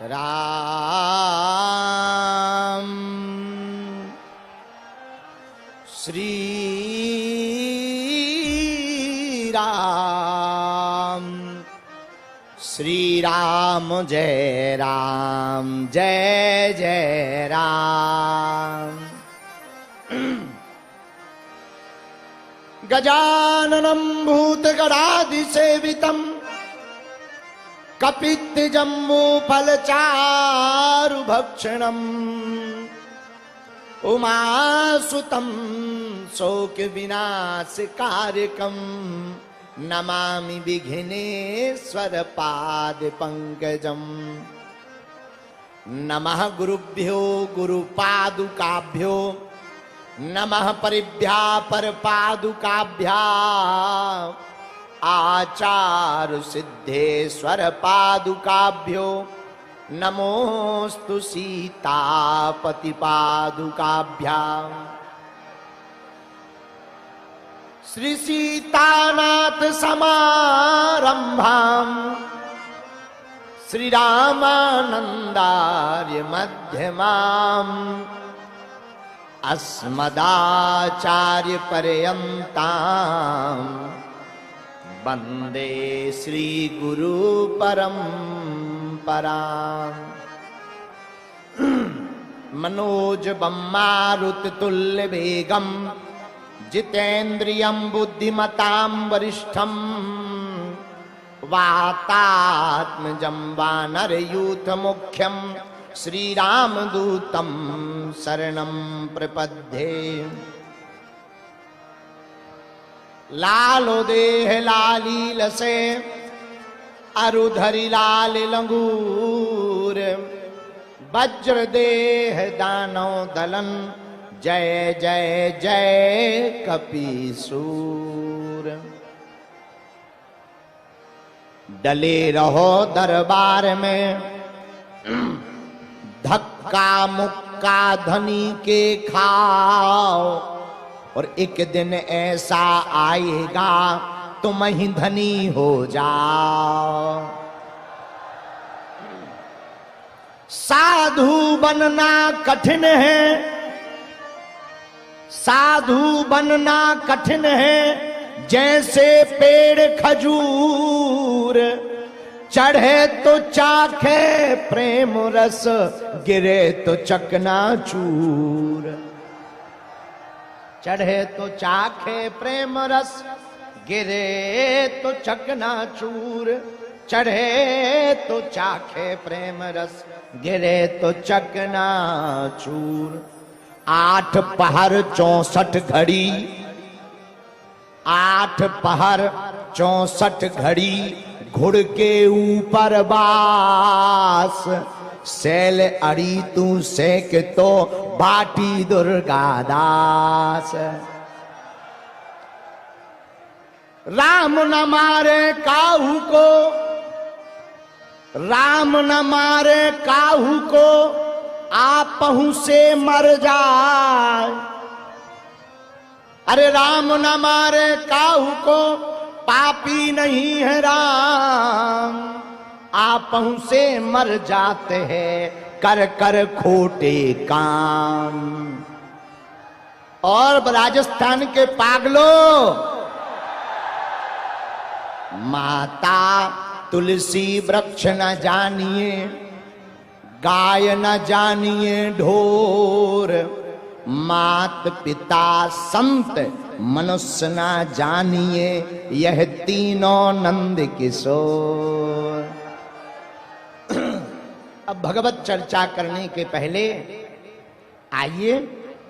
राम श्री राम श्री राम जय राम जय जय राम। गजाननं भूतगणाधिसेवितं कपित्थजम्बूफलचारुभक्षणम् उमासुतं शोकविनाशकारकम् नमामि विघ्नेश्वर पादपङ्कजम्। नमः गुरुभ्यो गुरुपादुकाभ्यो नमः परिभ्या परपादुकाभ्या आचार्य सिद्धेश्वर पादुकाभ्यो नमोस्तु सीतापति पादुकाभ्याम्। श्री सीतानाथ समारंभाम् श्री रामानंदार्य मध्यमाम् अस्मदाचार्य पर्यन्ताम् वन्दे श्री गुरु परम्पराम्। मनोजवं मारुततुल्य वेगं जितेन्द्रियं बुद्धिमतां वरिष्ठं वातात्मजं वानरयूथमुख्यं श्रीरामदूतं शरणं प्रपद्ये। लालो देह लाली लसे अरुधरि लाल लंगूर वज्र देह दानव दलन जय जय जय कपीसूर। डले रहो दरबार में धक्का मुक्का धनी के खाओ और एक दिन ऐसा आएगा तुम ही धनी हो जाओ। साधु बनना कठिन है, साधु बनना कठिन है जैसे पेड़ खजूर। चढ़े तो चाखे प्रेम रस गिरे तो चकनाचूर। चढ़े तो चाखे प्रेम रस गिरे तो चकनाचूर। चढ़े तो चाखे प्रेम रस गिरे तो चकनाचूर। 8 पहर 64 घड़ी 8 पहर 64 घड़ी घुड़ के ऊपर बास। सैल अड़ी तू सेक तो बाटी दुर्गा दास। राम न मारे काहू को, राम न मारे काहू को आपहू से मर जाए। अरे राम न मारे काहू को पापी नहीं है राम। आपहू से मर जाते हैं कर कर खोटे काम। और राजस्थान के पागलों, माता तुलसी वृक्ष न जानिए, गाय न जानिए ढोर। मात पिता संत मनुष्य न जानिए, यह तीनों नंद किशोर। अब भगवत चर्चा करने के पहले आइए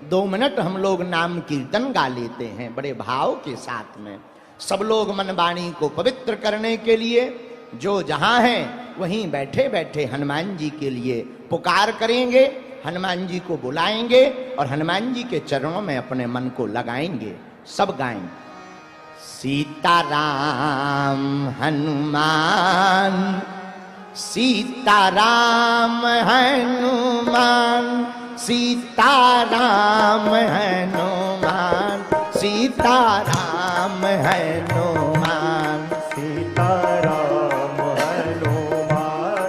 2 मिनट हम लोग नाम कीर्तन गा लेते हैं बड़े भाव के साथ में। सब लोग मन वाणी को पवित्र करने के लिए जो जहां हैं वहीं बैठे बैठे हनुमान जी के लिए पुकार करेंगे, हनुमान जी को बुलाएंगे और हनुमान जी के चरणों में अपने मन को लगाएंगे। सब गाएं। सीताराम हनुमान, सीताराम हनुमान, सीताराम हनुमान, सीताराम हनुमान, सीताराम हनुमान,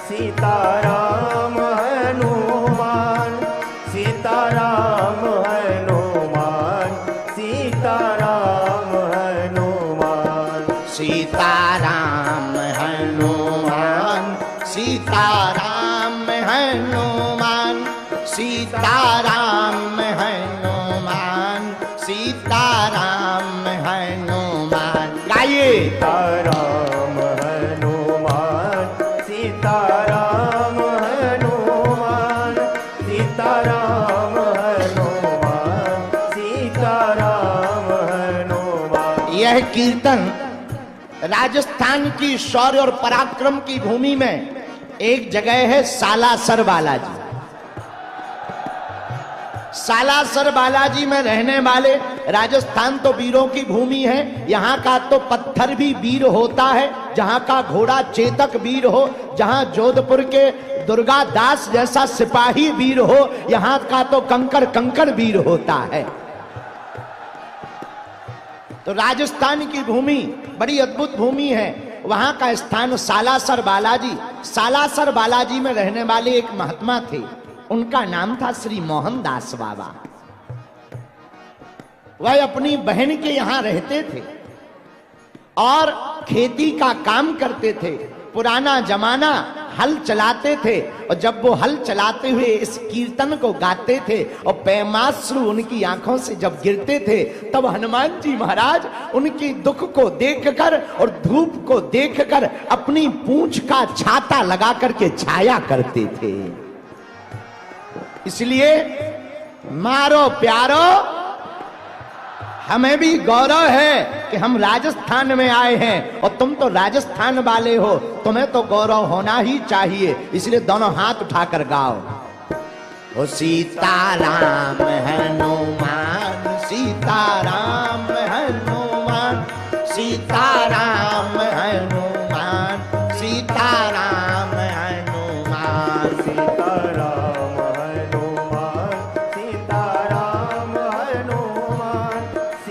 सीताराम सीताराम हनुमान, सीताराम हनुमान, सीताराम हनुमान। गाइए। सीताराम हनुमान, सीताराम हनुमान, सीताराम हनुमान, सीताराम हनुमान। यह कीर्तन राजस्थान की शौर्य और पराक्रम की भूमि में एक जगह है सालासर बालाजी। सालासर बालाजी में रहने वाले, राजस्थान तो वीरों की भूमि है, यहाँ का तो पत्थर भी वीर होता है, जहाँ का घोड़ा चेतक वीर हो, जहाँ जोधपुर के दुर्गा दास जैसा सिपाही वीर हो, यहाँ का तो कंकड़ कंकड़ वीर होता है। तो राजस्थान की भूमि बड़ी अद्भुत भूमि है। वहां का स्थान सालासर बालाजी। सालासर बालाजी में रहने वाले एक महात्मा थे, उनका नाम था श्री मोहनदास बाबा। वह अपनी बहन के यहां रहते थे और खेती का काम करते थे। पुराना जमाना, हल चलाते थे, और जब वो हल चलाते हुए इस कीर्तन को गाते थे और पैमाश्रु उनकी आंखों से जब गिरते थे, तब हनुमान जी महाराज उनकी दुख को देखकर और धूप को देखकर अपनी पूंछ का छाता लगा करके छाया करते थे। इसलिए मारो प्यारो, हमें भी गौरव है कि हम राजस्थान में आए हैं और तुम तो राजस्थान वाले हो, तुम्हें तो गौरव होना ही चाहिए। इसलिए दोनों हाथ उठाकर गाओ। ओ सीताराम हनुमान, सीताराम हनुमान, सीताराम हनुमान, सीताराम हनुमान, सीताराम हनुमान, सीताराम हनुमान,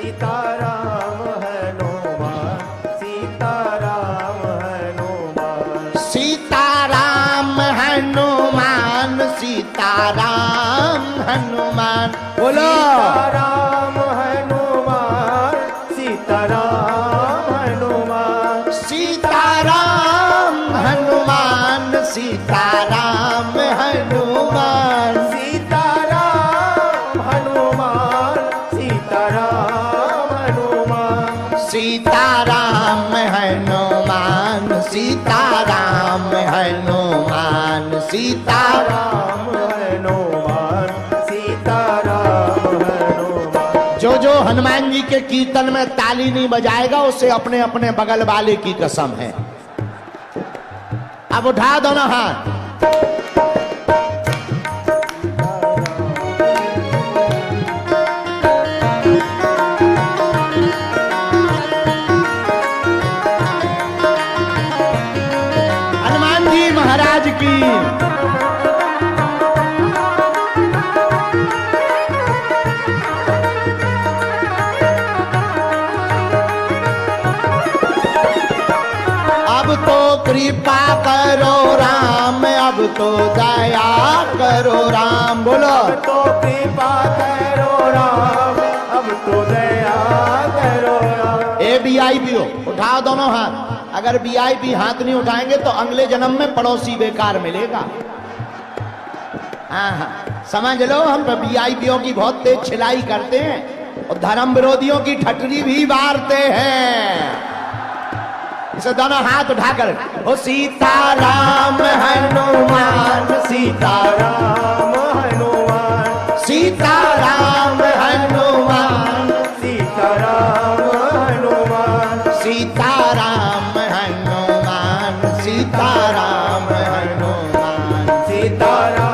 सीताराम हनुमान, सीताराम हनुमान, सीताराम हनुमान, सीताराम हनुमान। बोलो सीताराम हनुमान, सीताराम हनुमान, सीताराम हनुमान, सीताराम हनुमान, सीताराम हनुमान, सीताराम हनुमान, सीताराम हनुमान, सीताराम हनुमान, सीताराम। राम हनुमान, सीताराम हनुमान। जो हनुमान जी के कीर्तन में ताली नहीं बजाएगा, उसे अपने अपने बगल वाले की कसम है। अब उठा दोनों हाथ। हनुमान जी महाराज की। अब तो कृपा करो राम, अब तो दया करो राम। बोलो अब तो कृपा करो राम, अब तो दया करो राम। ए वीआईपी हो, उठाओ दोनों हाथ। अगर वीआईपी हाथ नहीं उठाएंगे तो अगले जन्म में पड़ोसी बेकार मिलेगा। हाँ, समझ लो, हम तो वीआईपीओ की बहुत तेज छिलाई करते हैं और धर्म विरोधियों की ठटरी भी मारते हैं। इसे दोनों हाथ उठाकर, ओ सीताराम हनुमान, सीताराम हनुमान, सीताराम हनुमान, सीताराम हनुमान, सीताराम हनुमान, सीताराम हनुमान, सीताराम